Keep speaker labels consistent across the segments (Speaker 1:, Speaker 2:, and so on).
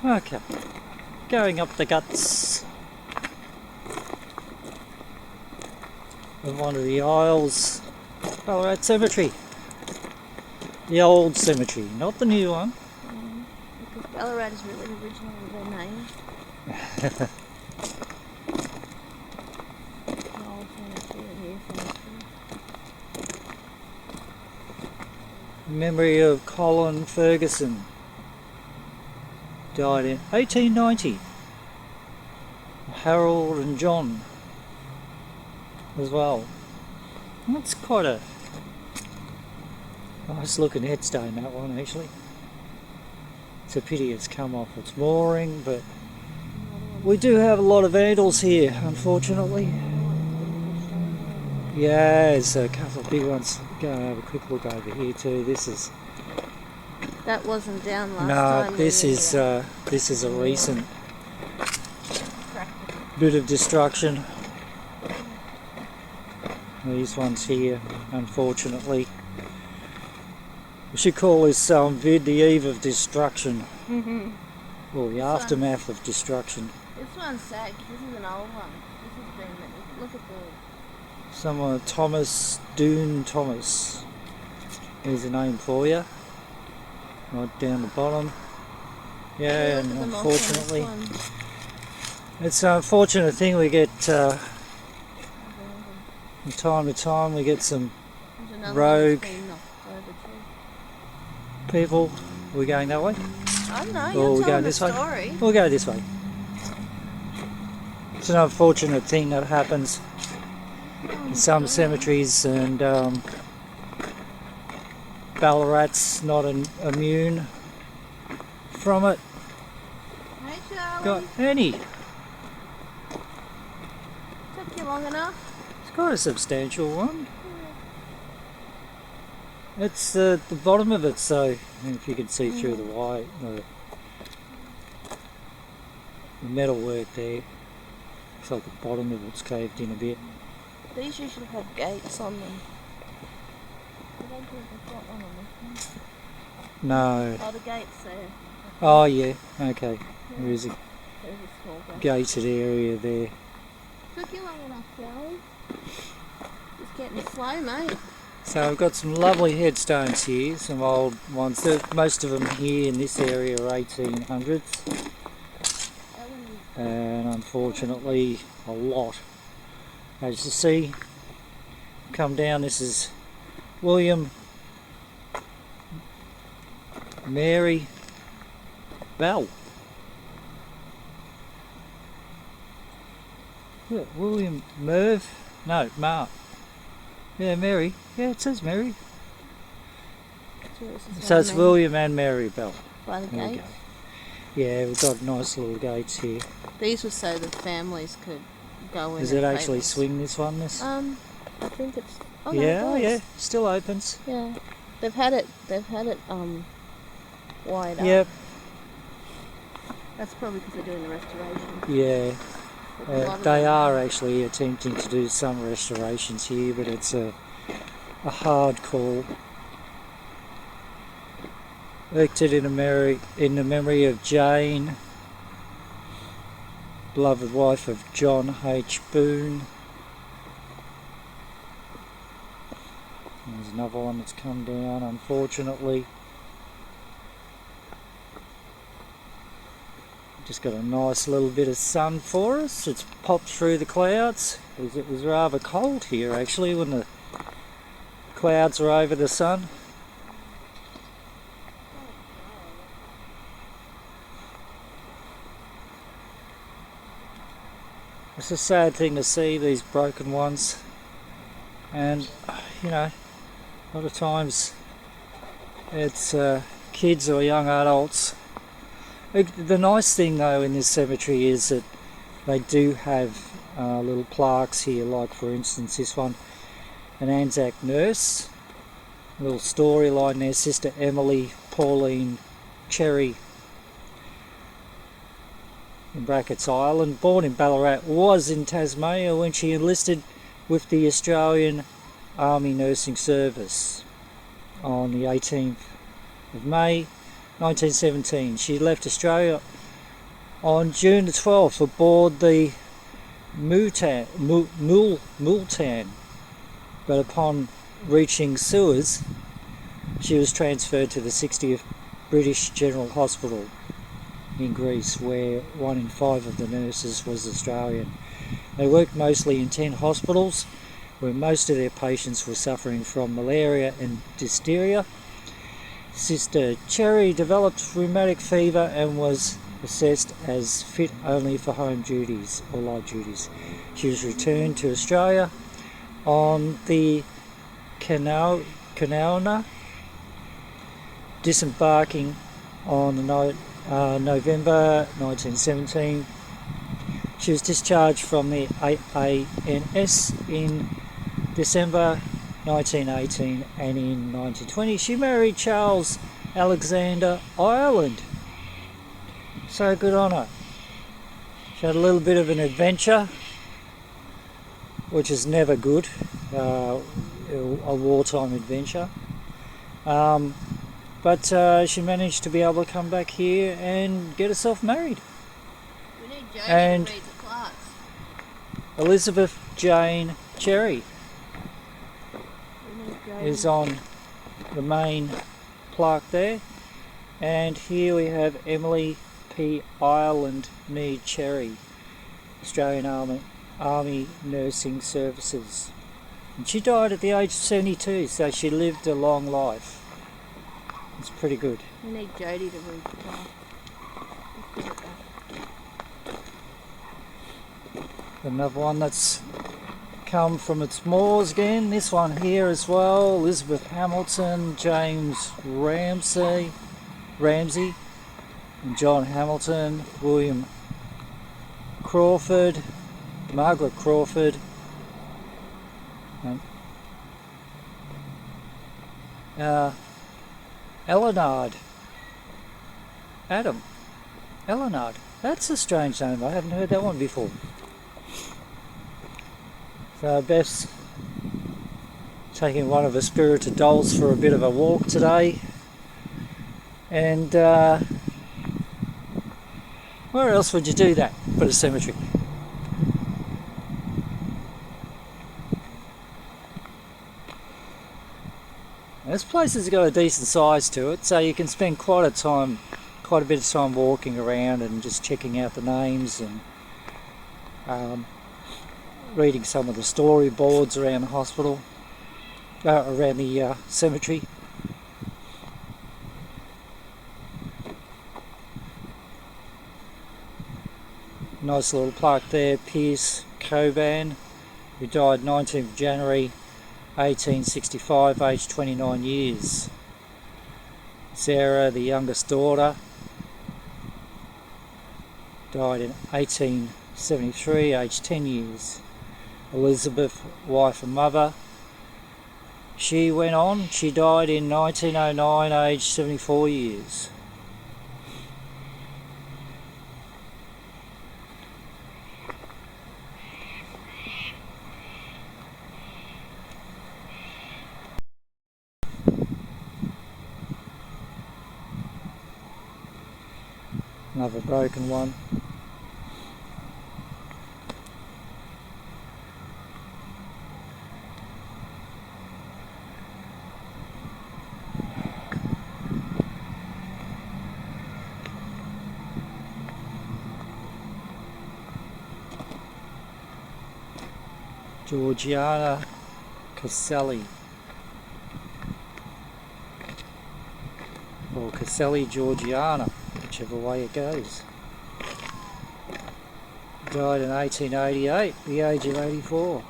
Speaker 1: Okay, going up the guts of one of the aisles, Ballarat Cemetery. The old cemetery, not the new one.
Speaker 2: Because Ballarat is really original with their name. The old cemetery, the new cemetery.
Speaker 1: Memory of Colin Ferguson. Died in 1890. Harold and John as well. And that's quite a nice looking headstone, that one actually. It's a pity it's come off its mooring, but we do have a lot of vandals here, unfortunately. Yeah, there's a couple of big ones. Go and have a quick look over here too. This is...
Speaker 2: That wasn't down last time.
Speaker 1: No, this is a recent bit of destruction. These ones here, unfortunately. We should call this vid the eve of destruction. Or the aftermath of destruction.
Speaker 2: This one's sad because this is an old one. This has been, look at the...
Speaker 1: Someone, Thomas Doon Thomas. Here's a name for you. Right down the bottom. Yeah, and unfortunately, it's an unfortunate thing we get from time to time. We get some rogue people. Are we going that way?
Speaker 2: I don't know.
Speaker 1: Or
Speaker 2: You're
Speaker 1: we going
Speaker 2: telling
Speaker 1: this
Speaker 2: the
Speaker 1: way?
Speaker 2: story.
Speaker 1: We'll go this way. It's an unfortunate thing that happens in some cemeteries, and Ballarat's not immune from it.
Speaker 2: Hey, Charlie.
Speaker 1: Got any?
Speaker 2: Took you long enough.
Speaker 1: It's quite a substantial one. It's the bottom of it, so if you can see through the white, the metal work there. Looks like the bottom of it's caved in a bit.
Speaker 2: These usually have gates on them. I don't think they've got one on this one.
Speaker 1: No.
Speaker 2: Oh, the gate's there.
Speaker 1: Oh yeah, okay. There is a
Speaker 2: There's a small gate.
Speaker 1: gated area there.
Speaker 2: Took you long enough, Charlie. Just getting slow, mate.
Speaker 1: So I've got some lovely headstones here, some old ones. Most of them here in this area are 1800s. And unfortunately a lot. As you see, come down, this is William Mary Bell. Yeah, William Merv? No, Mark. Yeah, Mary. Yeah, it says Mary. So it's William and Mary Bell.
Speaker 2: By the
Speaker 1: There we
Speaker 2: gate.
Speaker 1: go. Yeah, we've got nice little gates here.
Speaker 2: These were so the families could go in.
Speaker 1: Does it actually swing, this one? This?
Speaker 2: I think it's. Oh,
Speaker 1: yeah,
Speaker 2: no, it
Speaker 1: yeah,
Speaker 2: does.
Speaker 1: still opens.
Speaker 2: Yeah, they've had it wide up.
Speaker 1: Yep.
Speaker 2: That's probably because they're doing the restoration.
Speaker 1: Yeah.
Speaker 2: A lot of
Speaker 1: They
Speaker 2: them-
Speaker 1: are actually attempting to do some restorations here, but it's a hard call. Erected in the memory of Jane, beloved wife of John H. Boone. There's another one that's come down, unfortunately. Just got a nice little bit of sun for us. It's popped through the clouds. It was rather cold here actually when the clouds were over the sun. It's a sad thing to see, these broken ones, and you know, a lot of times it's kids or young adults. The nice thing though in this cemetery is that they do have little plaques here, like for instance this one, an Anzac nurse, a little storyline there, Sister Emily Pauline Cherry, in brackets Ireland, born in Ballarat, was in Tasmania when she enlisted with the Australian Army Nursing Service on the 18th of May 1917. She left Australia on June the 12th aboard the Multan, but upon reaching Suez, she was transferred to the 60th British General Hospital in Greece, where 1 in 5 of the nurses was Australian. They worked mostly in 10 hospitals, where most of their patients were suffering from malaria and diphtheria. Sister Cherry developed rheumatic fever and was assessed as fit only for home duties or light duties. She was returned to Australia on the Canoana, disembarking on November 1917. She was discharged from the AANS in December 1918, and in 1920 she married Charles Alexander Ireland. So good on her. She had a little bit of an adventure, which is never good, a wartime adventure. But she managed to be able to come back here and get herself married.
Speaker 2: We need Jodie
Speaker 1: And
Speaker 2: to read the class.
Speaker 1: Elizabeth Jane Cherry
Speaker 2: We need Jodie.
Speaker 1: is on the main plaque there. And here we have Emily P. Ireland Mead Cherry, Australian Army Nursing Services. And she died at the age of 72, so she lived a long life. It's pretty good.
Speaker 2: We need Jodie to read the class. Let's put it back.
Speaker 1: Another one that's come from its moors again. This one here as well. Elizabeth Hamilton, James Ramsey, and John Hamilton, William Crawford, Margaret Crawford, and Elinard Adam. Elinard. That's a strange name. I haven't heard that one before. So Beth's taking one of her spirited dolls for a bit of a walk today. And where else would you do that but a cemetery? This place has got a decent size to it, so you can spend quite a bit of time walking around and just checking out the names and reading some of the storyboards around the hospital, around the cemetery. Nice little plaque there, Pierce Coban, who died 19th of January 1865, aged 29 years. Sarah, the youngest daughter, died in 1873, aged 10 years. Elizabeth, wife and mother, she went on. She died in 1909, aged 74 years. Another broken one. Georgiana Caselli, or Caselli Georgiana, whichever way it goes. Died in 1888, the age of 84.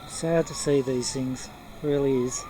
Speaker 1: Sad to see these things, it really is.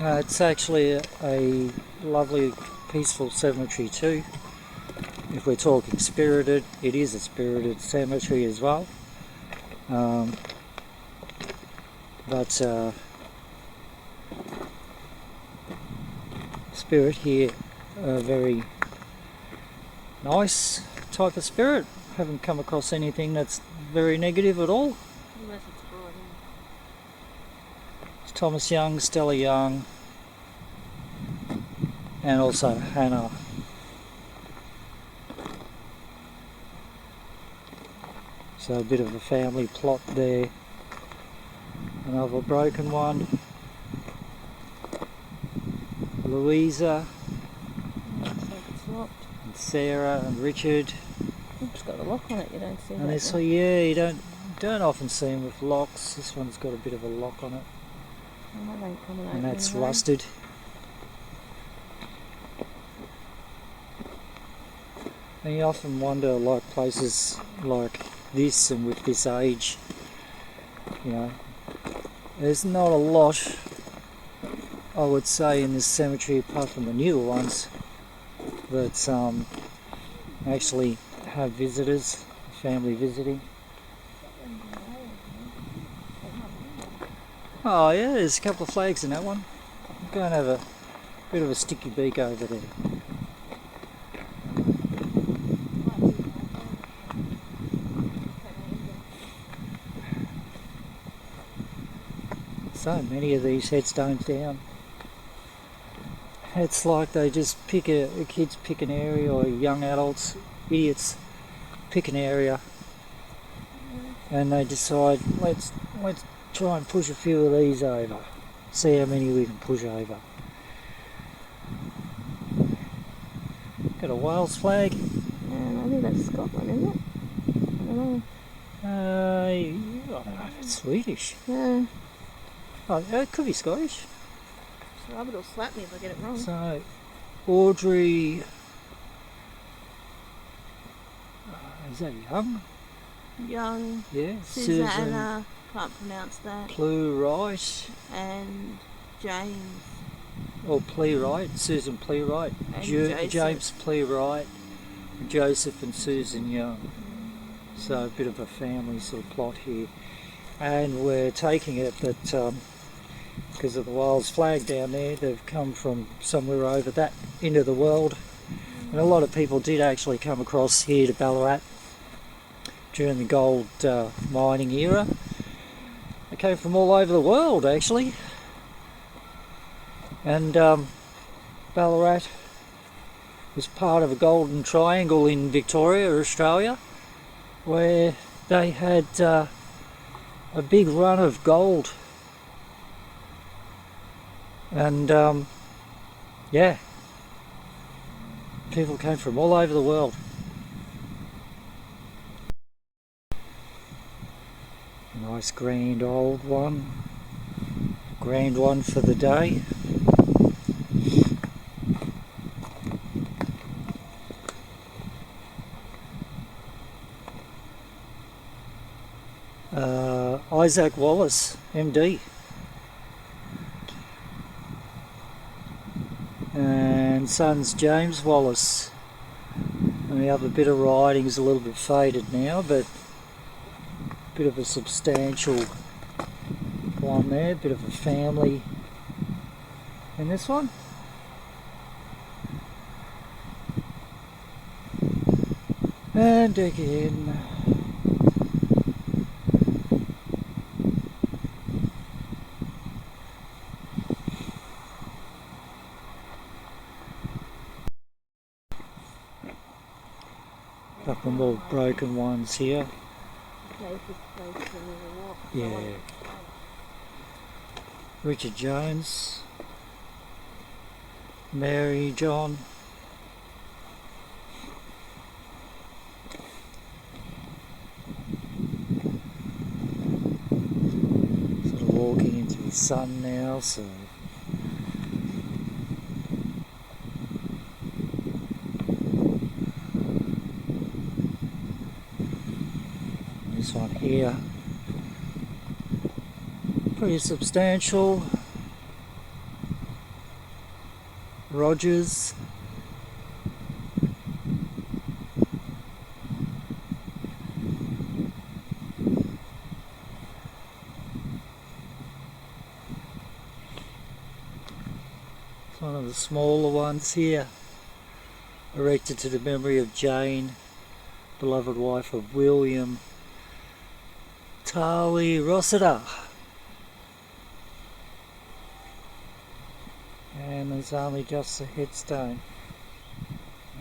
Speaker 1: It's actually a lovely, peaceful cemetery too. If we're talking spirited, it is a spirited cemetery as well. But spirit here are very nice type of spirit. Haven't come across anything that's very negative at all.
Speaker 2: Unless it's brought in.
Speaker 1: It's Thomas Young, Stella Young, and also Hannah. So a bit of a family plot there. Another broken one. Louisa
Speaker 2: Looks like it's locked.
Speaker 1: and Sarah and Richard.
Speaker 2: It's got a lock on it, you don't see
Speaker 1: And
Speaker 2: that.
Speaker 1: this one, yeah, you don't often see them with locks. This one's got a bit of a lock on it,
Speaker 2: Oh, that ain't coming
Speaker 1: and
Speaker 2: out
Speaker 1: that's
Speaker 2: anyway.
Speaker 1: rusted. And you often wonder, like places like this and with this age, you know, there's not a lot, I would say, in this cemetery apart from the newer ones that actually have visitors, family visiting. Oh yeah, there's a couple of flags in that one. Go and have a bit of a sticky beak over there. So many of these headstones down. It's like they just pick kids pick an area, or young adults, idiots, pick an area, and they decide let's try and push a few of these over. See how many we can push over. Got a Wales flag.
Speaker 2: I think that's Scotland, isn't it? I don't know.
Speaker 1: I don't know if it's Swedish.
Speaker 2: Yeah.
Speaker 1: Oh, it could be Scottish.
Speaker 2: So Robert will slap me if I get it wrong.
Speaker 1: So, Audrey. Is that Young?
Speaker 2: Young,
Speaker 1: Yeah.
Speaker 2: Susanna, can't pronounce that,
Speaker 1: Plewright.
Speaker 2: and James.
Speaker 1: Or Plewright. Susan Plewright.
Speaker 2: And Joseph.
Speaker 1: James Plewright. Joseph and Susan Young. So a bit of a family sort of plot here. And we're taking it that because of the Wales flag down there, they've come from somewhere over that end of the world. And a lot of people did actually come across here to Ballarat during the gold mining era. They came from all over the world actually. And Ballarat was part of a golden triangle in Victoria, Australia, where they had a big run of gold. And yeah, people came from all over the world. Nice grand old one. Grand one for the day. Isaac Wallace, MD. And son's James Wallace. And the other bit of writing's a little bit faded now, but a bit of a substantial one there, bit of a family in this one. And again. Couple more broken ones here. Yeah. Richard Jones, Mary John, sort of walking into his son now, so this one here, pretty substantial. Rogers. It's one of the smaller ones here, erected to the memory of Jane, beloved wife of William Tarley Rossiter. And there's only just a headstone.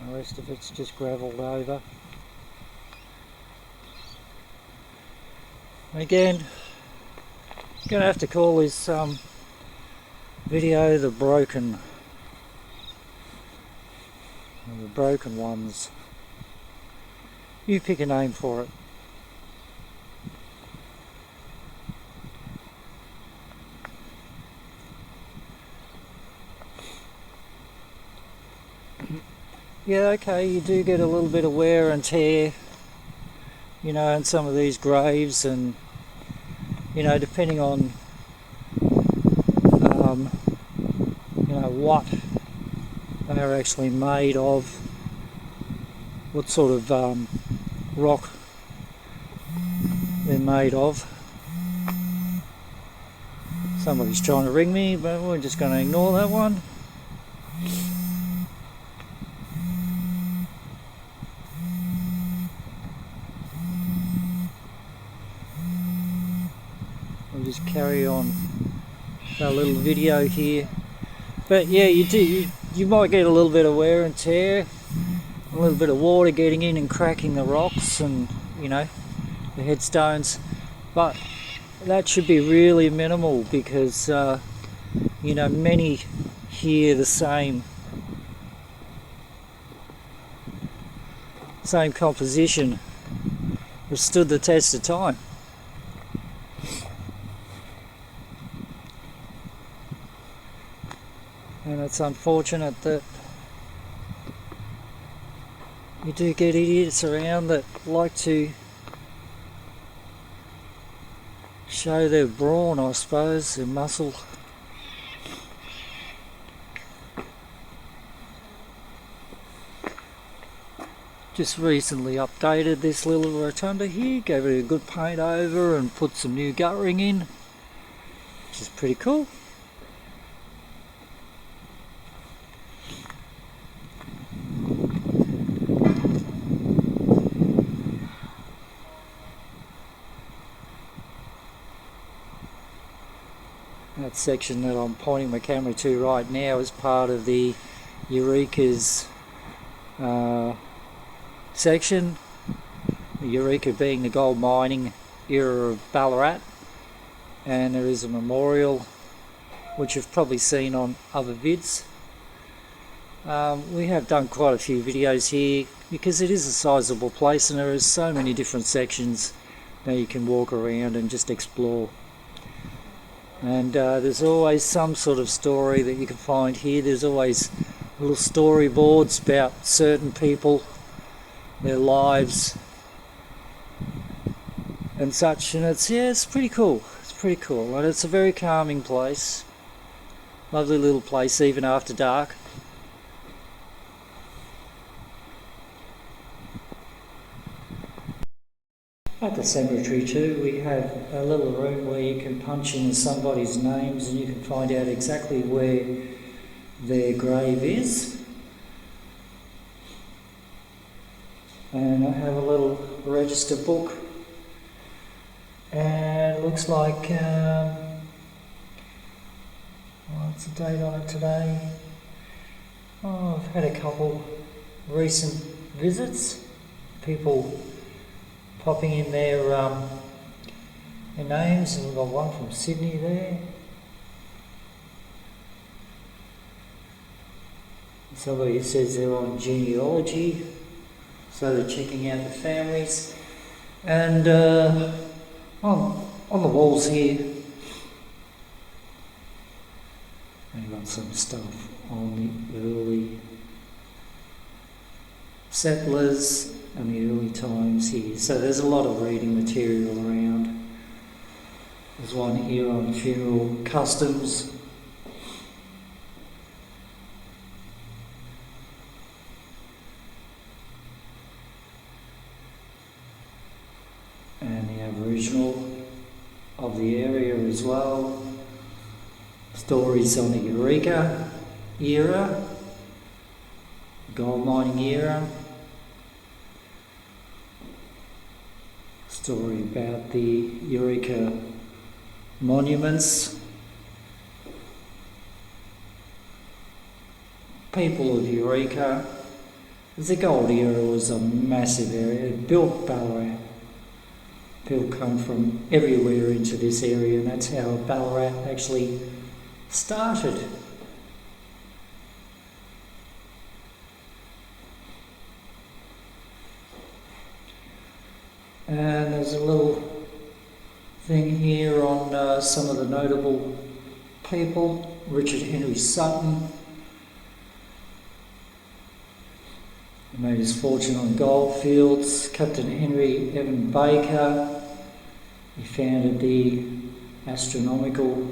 Speaker 1: The rest of it's just gravelled over. Again, I'm going to have to call this video the broken ones. You pick a name for it. Yeah, okay, you do get a little bit of wear and tear, you know, in some of these graves, and, you know, depending on, you know, what they are actually made of, what sort of rock they're made of. Somebody's trying to ring me, but we're just going to ignore that one. We'll just carry on our little video here. But yeah, you might get a little bit of wear and tear, a little bit of water getting in and cracking the rocks and, you know, the headstones, but that should be really minimal because you know, many here the same composition have stood the test of time. And it's unfortunate that you do get idiots around that like to show their brawn, I suppose, their muscle. Just recently updated this little rotunda here, gave it a good paint over and put some new guttering in, which is pretty cool. That section that I'm pointing my camera to right now is part of the Eureka's section. The Eureka being the gold mining era of Ballarat, and there is a memorial which you've probably seen on other vids. We have done quite a few videos here because it is a sizable place and there is so many different sections that you can walk around and just explore. And there's always some sort of story that you can find here. There's always little storyboards about certain people, their lives and such, and it's pretty cool. It's pretty cool, and it's a very calming place. Lovely little place even after dark. At the cemetery too, we have a little room where you can punch in somebody's names and you can find out exactly where their grave is. And I have a little register book, and it looks like, what's the date on it today? Oh, I've had a couple recent visits, people popping in their names, and we've got one from Sydney there. Somebody says they're on genealogy, so they're checking out the families. And on the walls here, we've got some stuff on the early settlers and the early times here. So there's a lot of reading material around. There's one here on funeral customs. Aboriginal of the area as well. Stories on the Eureka era, gold mining era. Story about the Eureka monuments. People of Eureka. The gold era was a massive area. It built Ballarat. People come from everywhere into this area, and that's how Ballarat actually started. And there's a little thing here on some of the notable people. Richard Henry Sutton. He made his fortune on gold fields. Captain Henry Evan Baker. He founded the astronomical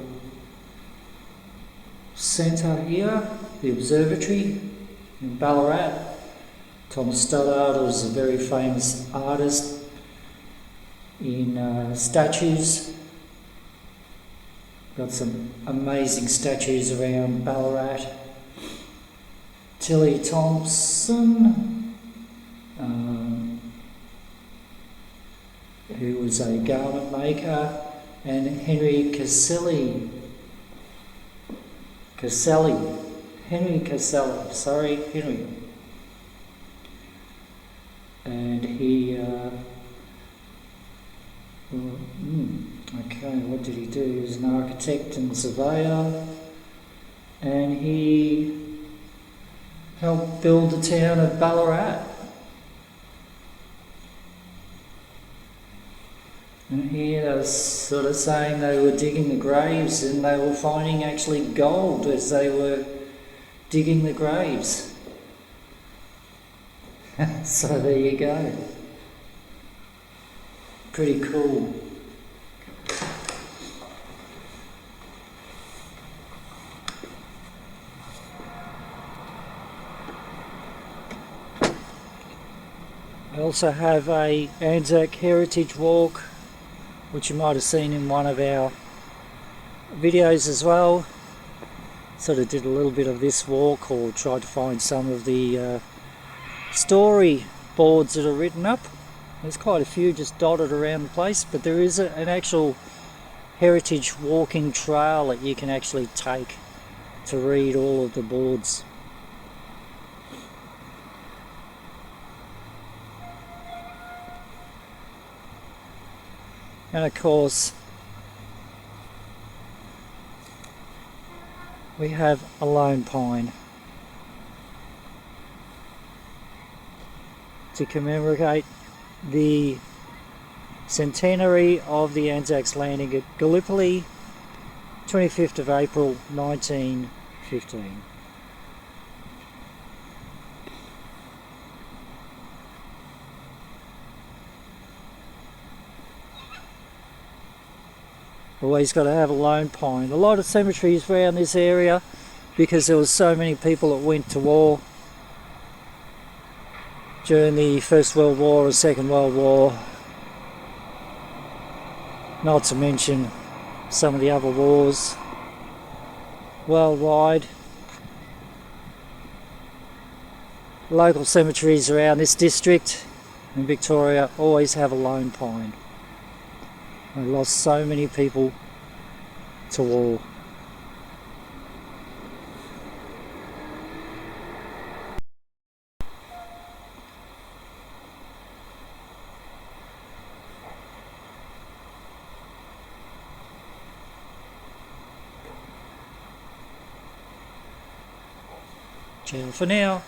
Speaker 1: centre here, the observatory in Ballarat. Thomas Stoddart was a very famous artist in statues. Got some amazing statues around Ballarat. Tilly Thompson, who was a garment maker, and Henry Caselli. Henry. And he, okay, what did he do? He was an architect and surveyor, and he helped build the town of Ballarat. And here they're sort of saying they were digging the graves and they were finding actually gold as they were digging the graves. So there you go. Pretty cool. I also have a Anzac Heritage Walk, which you might have seen in one of our videos as well. Sort of did a little bit of this walk, or tried to find some of the story boards that are written up. There's quite a few just dotted around the place, but there is an actual heritage walking trail that you can actually take to read all of the boards. And of course, we have a lone pine to commemorate the centenary of the Anzacs landing at Gallipoli, 25th of April 1915. Always got to have a lone pine. A lot of cemeteries around this area, because there was so many people that went to war during the First World War and Second World War, not to mention some of the other wars worldwide. Local cemeteries around this district in Victoria always have a lone pine. They lost so many people to war. Ciao for now.